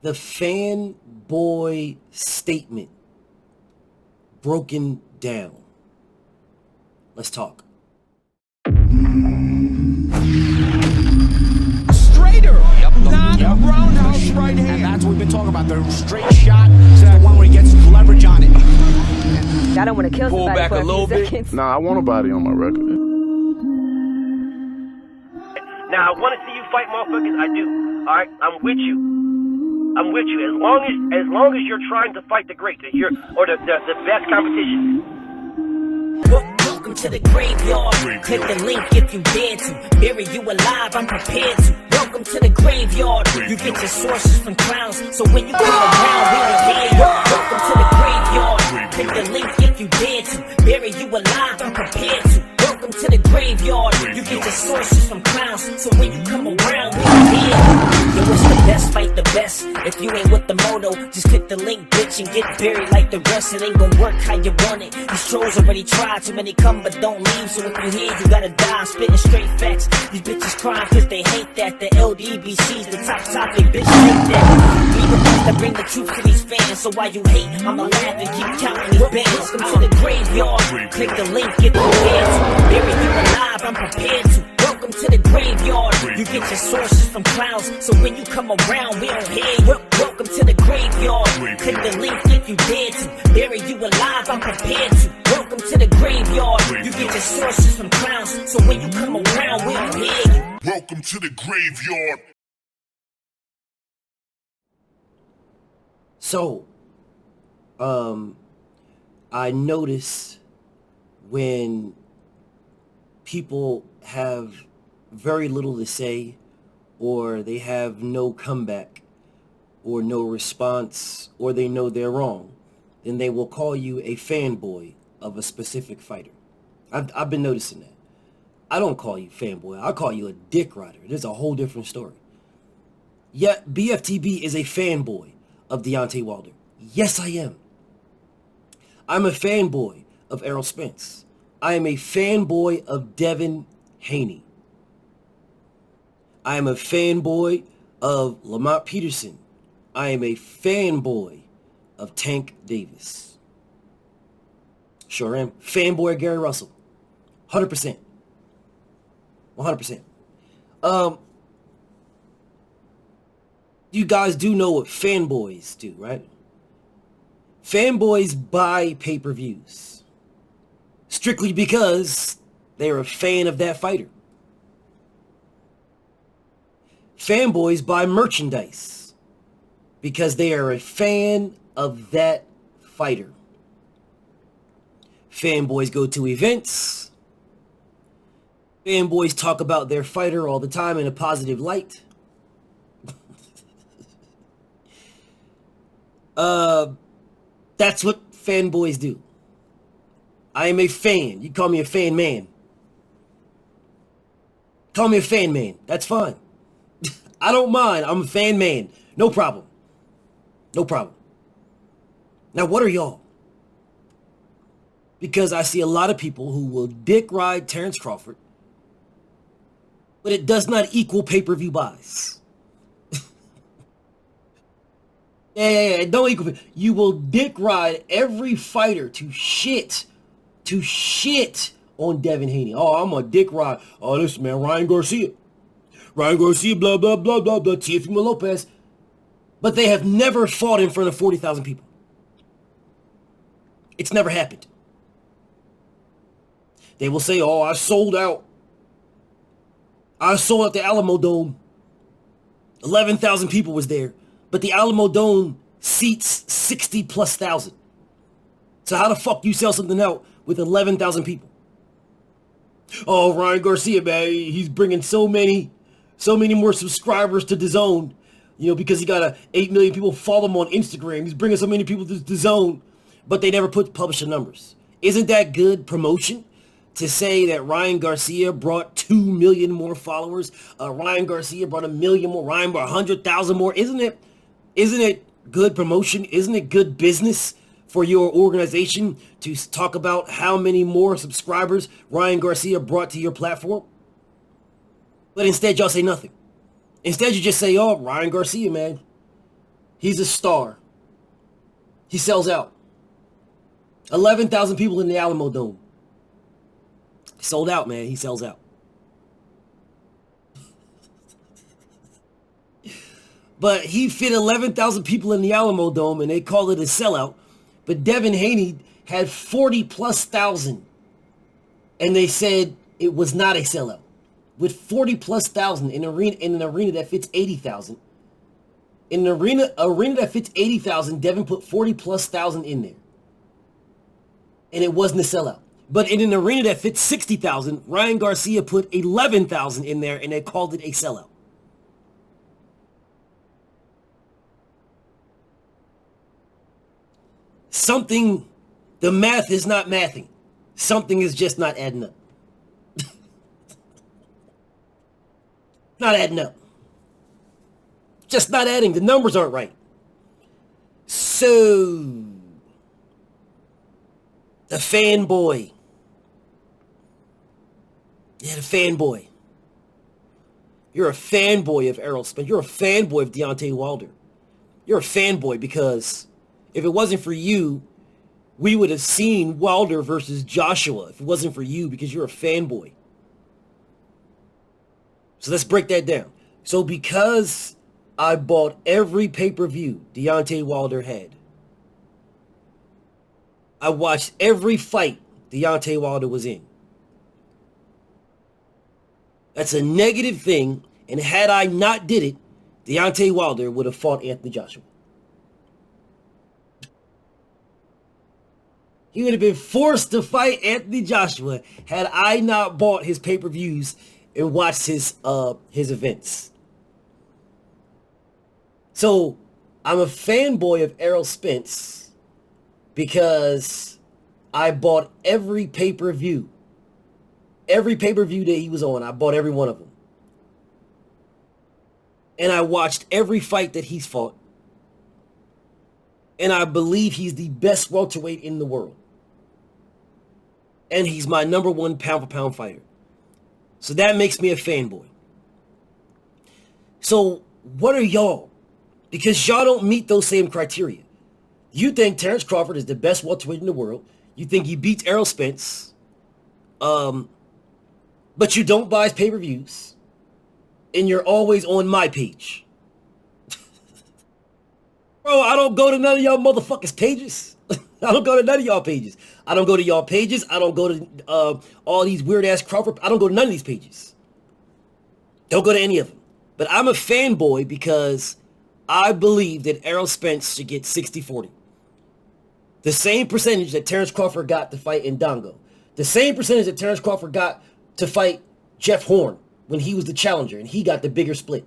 The Fanboy statement broken down. Let's talk. Straighter, not a roundhouse right hand. And that's what we've been talking about. The straight shot is the one where he gets leverage on it. I don't want to kill Pull somebody back for a little few bit. seconds. Nah, I want a body on my record. Now, I want to see you fight motherfuckers. I do. All right, I'm with you. I'm with you. As long as you're trying to fight the great, the best competition. Welcome to the graveyard. Click the link if you dare to. Bury you alive, I'm prepared to. Welcome to the graveyard. You get your sources from clowns, so when you come around, we don't hear you. Welcome to the graveyard. Click the link if you dare to. Bury you alive, I'm prepared to. Welcome to the graveyard. You get your sources from clowns, so when you come around, we don't hear you. Yo, it's the best, fight the best. If you ain't with the moto, just click the link, bitch, and get buried like the rest. It ain't gonna work how you want it. These trolls already tried, too many come but don't leave. So if you here, you gotta die. I'm spitting straight facts. These bitches crying cause they hate that. The LDBC's the top topic, bitch, hate that. We the ones that bring the truth to these fans. So why you hate, I'ma laugh and keep counting these bands. Welcome to the graveyard. Click the link, get the fans. Bury you alive, I'm prepared to. Welcome to the graveyard. You get your sources from clowns, so when you come around, we don't hear you. Welcome to the graveyard. Click the link if you dare to. Bury you alive, I'm prepared to. Welcome to the graveyard. You get your sources from clowns, so when you come around, we don't hear you. Welcome to the graveyard. So, I notice when people have very little to say, or they have no comeback, or no response, or they know they're wrong, then they will call you a fanboy of a specific fighter. I've been noticing that. I don't call you fanboy. I call you a dick rider. There's a whole different story. Yet BFTB is a fanboy of Deontay Wilder. Yes, I am. I'm a fanboy of Errol Spence. I am a fanboy of Devin Haney. I am a fanboy of Lamont Peterson. I am a fanboy of Tank Davis. Sure am. Fanboy of Gary Russell. 100%. 100%. You guys do know what fanboys do, right? Fanboys buy pay-per-views strictly because they're a fan of that fighter. Fanboys buy merchandise because they are a fan of that fighter. Fanboys go to events. Fanboys talk about their fighter all the time in a positive light. That's what fanboys do. I am a fan. You call me a fan man. Call me a fan man. That's fine. I don't mind. I'm a fan man. No problem. No problem. Now, what are y'all? Because I see a lot of people who will dick ride Terrence Crawford, but it does not equal pay-per-view buys. Yeah, don't equal. You will dick ride every fighter to shit on Devin Haney. Oh, I'm a dick ride. Oh, listen, man, Ryan Garcia, blah, blah, blah, blah, blah, Teofimo Lopez. But they have never fought in front of 40,000 people. It's never happened. They will say, oh, I sold out. I sold out the Alamo Dome. 11,000 people was there. But the Alamo Dome seats 60+ thousand. So how the fuck you sell something out with 11,000 people? Oh, Ryan Garcia, man, he's bringing so many more subscribers to DAZN. You know, because he got 8 million people follow him on Instagram. He's bringing so many people to DAZN, but they never publish the numbers. Isn't that good promotion? To say that Ryan Garcia brought 2 million more followers, Ryan Garcia brought 1 million more, Ryan brought 100,000 more. Isn't it good promotion? Isn't it good business for your organization to talk about how many more subscribers Ryan Garcia brought to your platform? But instead, y'all say nothing. Instead, you just say, oh, Ryan Garcia, man. He's a star. He sells out. 11,000 people in the Alamo Dome. Sold out, man. He sells out. But he fit 11,000 people in the Alamo Dome, and they called it a sellout. But Devin Haney had 40 plus thousand, and they said it was not a sellout. With 40 plus thousand in an arena that fits 80,000. In an arena that fits 80,000, Devin put 40 plus thousand in there. And it wasn't a sellout. But in an arena that fits 60,000, Ryan Garcia put 11,000 in there, and they called it a sellout. Something, the math is not mathing. Something is just not adding up. Not adding up. Just not adding. The numbers aren't right. So, the fanboy. Yeah, the fanboy. You're a fanboy of Errol Spence. You're a fanboy of Deontay Wilder. You're a fanboy because if it wasn't for you, we would have seen Wilder versus Joshua. If it wasn't for you, because you're a fanboy. So let's break that down. So because I bought every pay-per-view Deontay Wilder had, I watched every fight Deontay Wilder was in. That's a negative thing, and had I not did it, Deontay Wilder would have fought Anthony Joshua. He would have been forced to fight Anthony Joshua had I not bought his pay-per-views and watched his events. So I'm a fanboy of Errol Spence because I bought every pay-per-view. Every pay-per-view that he was on, I bought every one of them. And I watched every fight that he's fought. And I believe he's the best welterweight in the world. And he's my number one pound-for-pound fighter. So that makes me a fanboy. So what are y'all? Because y'all don't meet those same criteria. You think Terrence Crawford is the best welterweight in the world. You think he beats Errol Spence. But you don't buy his pay-per-views. And you're always on my page. Bro, I don't go to none of y'all motherfuckers' pages. I don't go to none of y'all pages. I don't go to y'all pages. I don't go to all these weird-ass Crawford. I don't go to none of these pages. Don't go to any of them. But I'm a fanboy because I believe that Errol Spence should get 60-40. The same percentage that Terrence Crawford got to fight Ndongo. The same percentage that Terrence Crawford got to fight Jeff Horn when he was the challenger and he got the bigger split.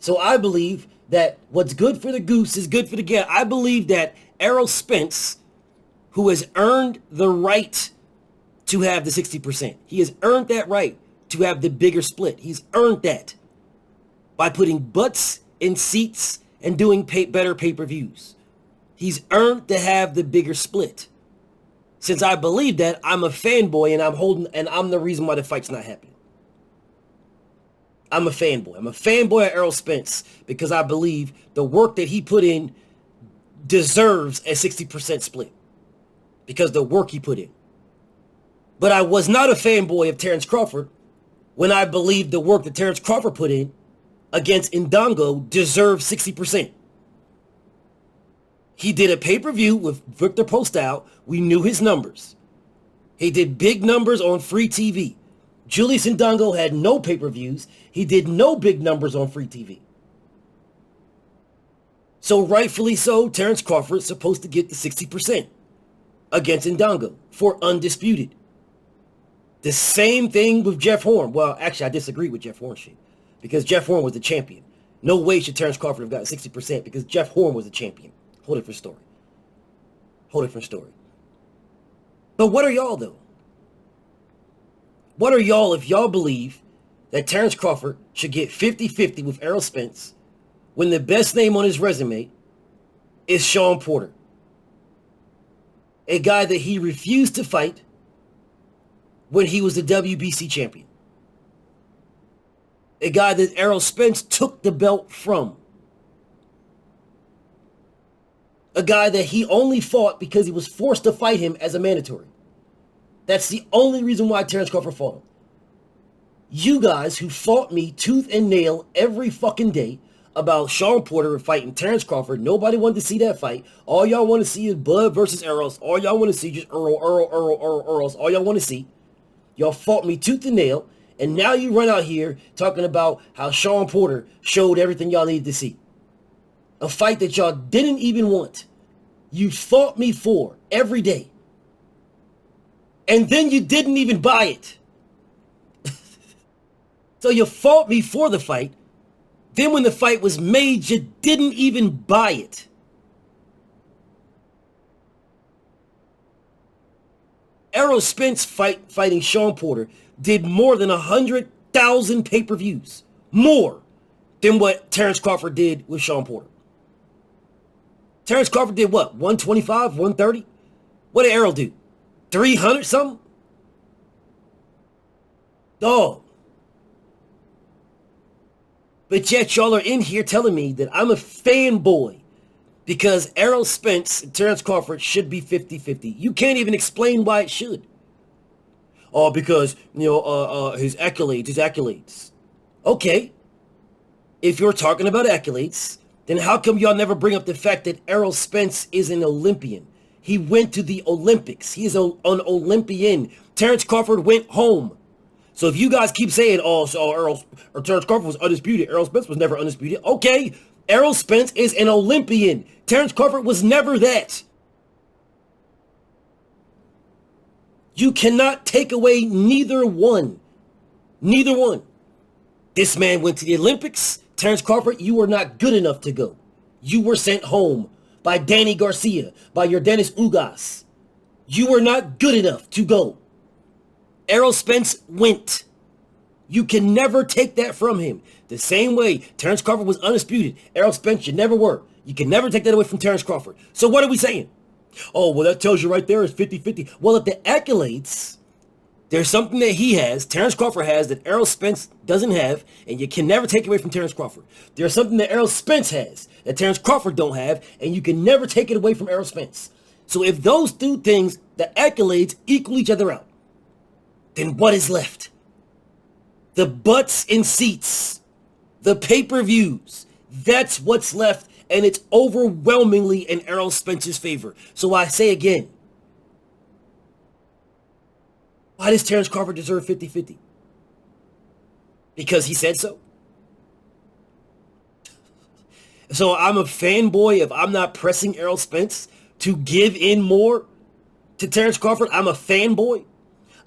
So I believe that what's good for the goose is good for the gander. I believe that Errol Spence, who has earned the right to have the 60%, he has earned that right to have the bigger split. He's earned that by putting butts in seats and doing better pay-per-views. He's earned to have the bigger split. Since I believe that, I'm a fanboy and I'm the reason why the fight's not happening. I'm a fanboy. I'm a fanboy of Errol Spence because I believe the work that he put in deserves a 60% split because the work he put in. But I was not a fanboy of Terrence Crawford when I believed the work that Terrence Crawford put in against Ndongo deserved 60%. He did a pay-per-view with Victor Postol. We knew his numbers. He did big numbers on free TV. Julius Ndongo had no pay-per-views. He did no big numbers on free TV. So rightfully so, Terrence Crawford is supposed to get the 60% against Ndongo for undisputed. The same thing with Jeff Horn. Well, actually, I disagree with Jeff Horn shit because Jeff Horn was the champion. No way should Terrence Crawford have gotten 60% because Jeff Horn was the champion. Whole different story. Whole different story. But what are y'all, though? What are y'all if y'all believe that Terrence Crawford should get 50-50 with Errol Spence when the best name on his resume is Sean Porter? A guy that he refused to fight when he was the WBC champion. A guy that Errol Spence took the belt from. A guy that he only fought because he was forced to fight him as a mandatory. That's the only reason why Terrence Crawford fought him. You guys who fought me tooth and nail every fucking day about Sean Porter fighting Terrence Crawford, nobody wanted to see that fight. All y'all want to see is Bud versus Earls. All y'all want to see just Earls. All y'all want to see. Y'all fought me tooth and nail, and now you run out here talking about how Sean Porter showed everything y'all needed to see. A fight that y'all didn't even want. You fought me for every day. And then you didn't even buy it. So you fought me for the fight. Then when the fight was made, you didn't even buy it. Errol Spence fighting Sean Porter did more than 100,000 pay-per-views. More than what Terrence Crawford did with Sean Porter. Terrence Crawford did what? 125, 130? What did Errol do? 300 something? Dog. But yet y'all are in here telling me that I'm a fanboy because Errol Spence and Terrence Crawford should be 50-50. You can't even explain why it should. Oh, because, his accolades. Okay. If you're talking about accolades, then how come y'all never bring up the fact that Errol Spence is an Olympian? He went to the Olympics. He is an Olympian. Terrence Crawford went home. So if you guys keep saying, Terrence Crawford was undisputed, Errol Spence was never undisputed. Okay, Errol Spence is an Olympian. Terrence Crawford was never that. You cannot take away neither one. Neither one. This man went to the Olympics. Terrence Crawford, you were not good enough to go. You were sent home by Danny Garcia, by your Dennis Ugas. You were not good enough to go. Errol Spence went. You can never take that from him. The same way Terrence Crawford was undisputed. Errol Spence, you never were. You can never take that away from Terrence Crawford. So what are we saying? Oh, well, that tells you right there it's 50-50. Well, if the accolades, there's something that he has, Terrence Crawford has, that Errol Spence doesn't have, and you can never take away from Terrence Crawford. There's something that Errol Spence has that Terrence Crawford don't have, and you can never take it away from Errol Spence. So if those two things, the accolades, equal each other out, then what is left? The butts in seats, the pay-per-views, that's what's left, and it's overwhelmingly in Errol Spence's favor. So I say again, why does Terrence Crawford deserve 50-50? Because he said so? So I'm a fanboy if I'm not pressing Errol Spence to give in more to Terrence Crawford. I'm a fanboy.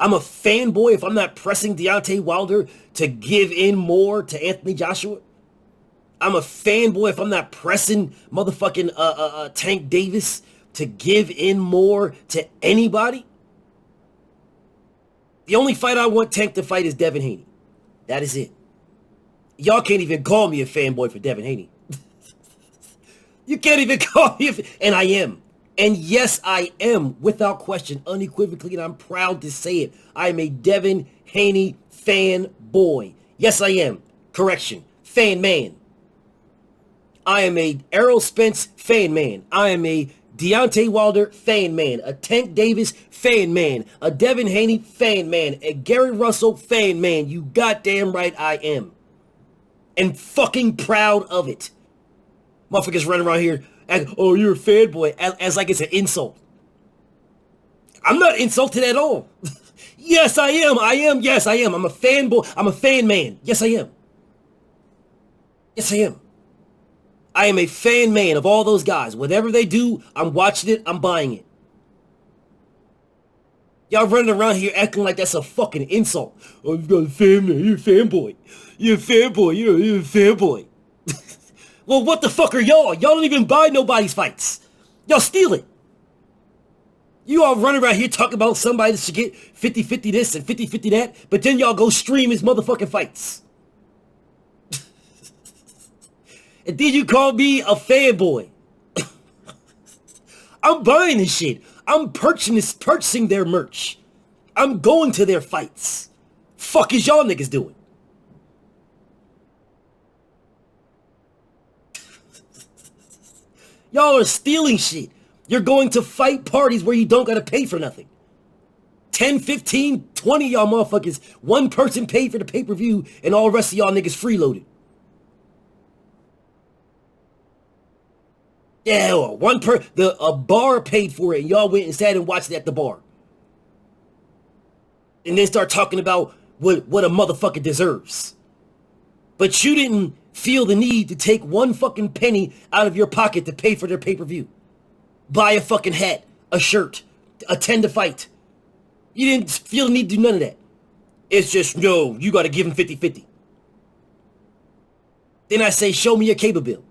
I'm a fanboy if I'm not pressing Deontay Wilder to give in more to Anthony Joshua. I'm a fanboy if I'm not pressing motherfucking Tank Davis to give in more to anybody. The only fight I want Tank to fight is Devin Haney. That is it. Y'all can't even call me a fanboy for Devin Haney. You can't even call me and I am. And yes, I am, without question, unequivocally, and I'm proud to say it. I am a Devin Haney fanboy. Yes, I am. Correction. Fan man. I am a Errol Spence fan man. I am a Deontay Wilder fan man. A Tank Davis fan man. A Devin Haney fan man. A Gary Russell fan man. You goddamn right I am. And fucking proud of it. Motherfuckers running around here. Oh, you're a fanboy, as like it's an insult. I'm not insulted at all. Yes, I am. Yes, I am. I'm a fanboy. I'm a fan man. Yes, I am. Yes, I am. I am a fan man of all those guys. Whatever they do, I'm watching it. I'm buying it. Y'all running around here acting like that's a fucking insult. Oh, you got a fan man. You're a fanboy. You're a fanboy. You're a fanboy. Well, what the fuck are y'all? Y'all don't even buy nobody's fights. Y'all steal it. You all run around here talking about somebody that should get 50-50 this and 50-50 that, but then y'all go stream his motherfucking fights. And then you call me a fanboy. I'm buying this shit. I'm purchasing their merch. I'm going to their fights. Fuck is y'all niggas doing? Y'all are stealing shit. You're going to fight parties where you don't gotta pay for nothing. 10, 15, 20 y'all motherfuckers. One person paid for the pay-per-view and all the rest of y'all niggas freeloaded. Yeah, a bar paid for it and y'all went and sat and watched it at the bar. And then start talking about what a motherfucker deserves. But you didn't feel the need to take one fucking penny out of your pocket to pay for their pay-per-view. Buy a fucking hat, a shirt, attend a fight. You didn't feel the need to do none of that. It's just, no, you got to give them 50-50. Then I say, show me your cable bill.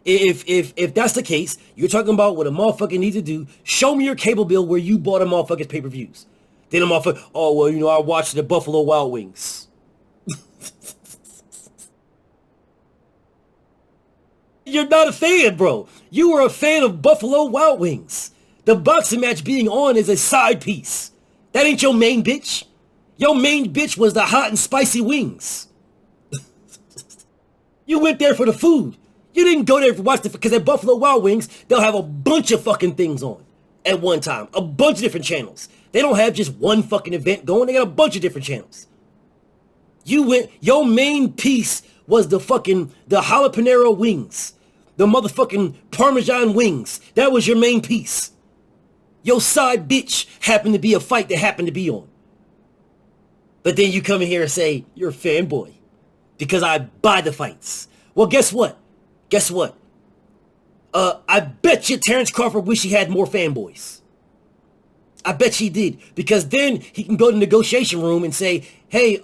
If that's the case, you're talking about what a motherfucker needs to do, show me your cable bill where you bought a motherfucker's pay-per-views. Then a motherfucker, oh, well, you know, I watched the Buffalo Wild Wings. You're not a fan, bro. You were a fan of Buffalo Wild Wings. The boxing match being on is a side piece. That ain't your main bitch. Your main bitch was the hot and spicy wings. You went there for the food. You didn't go there to watch because at Buffalo Wild Wings, they'll have a bunch of fucking things on at one time. A bunch of different channels. They don't have just one fucking event going. They got a bunch of different channels. Your main piece was the jalapeno wings. The motherfucking Parmesan wings. That was your main piece. Your side bitch happened to be a fight that happened to be on. But then you come in here and say, you're a fanboy. Because I buy the fights. Well, guess what? Guess what? I bet you Terrence Crawford wish he had more fanboys. I bet he did. Because then he can go to the negotiation room and say, hey,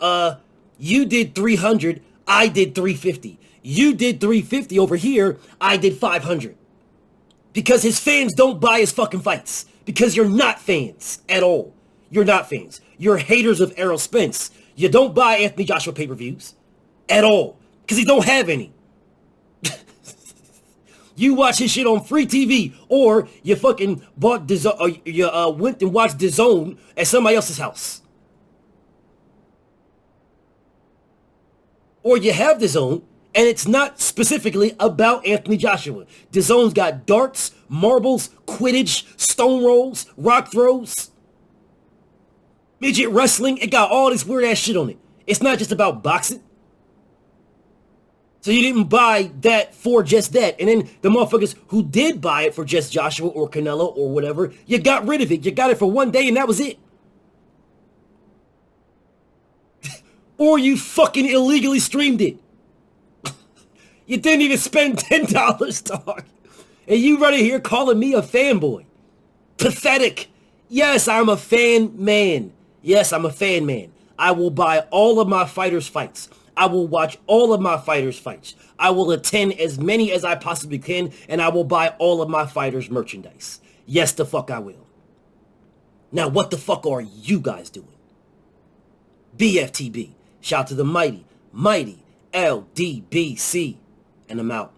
you did 300, I did 350. You did 350 over here, I did 500. Because his fans don't buy his fucking fights. Because you're not fans at all. You're not fans. You're haters of Errol Spence. You don't buy Anthony Joshua pay-per-views at all. Because he don't have any. You watch his shit on free TV, or you fucking bought or you went and watched DAZN at somebody else's house. Or you have DAZN, and it's not specifically about Anthony Joshua. DAZN's got darts, marbles, Quidditch, stone rolls, rock throws, midget wrestling. It got all this weird ass shit on it. It's not just about boxing. So you didn't buy that for just that. And then the motherfuckers who did buy it for just Joshua or Canelo or whatever, you got rid of it. You got it for one day and that was it. Or you fucking illegally streamed it. You didn't even spend $10, dog. And you right here calling me a fanboy. Pathetic. Yes, I'm a fan man. Yes, I'm a fan man. I will buy all of my fighters' fights. I will watch all of my fighters' fights. I will attend as many as I possibly can, and I will buy all of my fighters' merchandise. Yes, the fuck I will. Now, what the fuck are you guys doing? BFTB. Shout out to the mighty LDBC. And I'm out.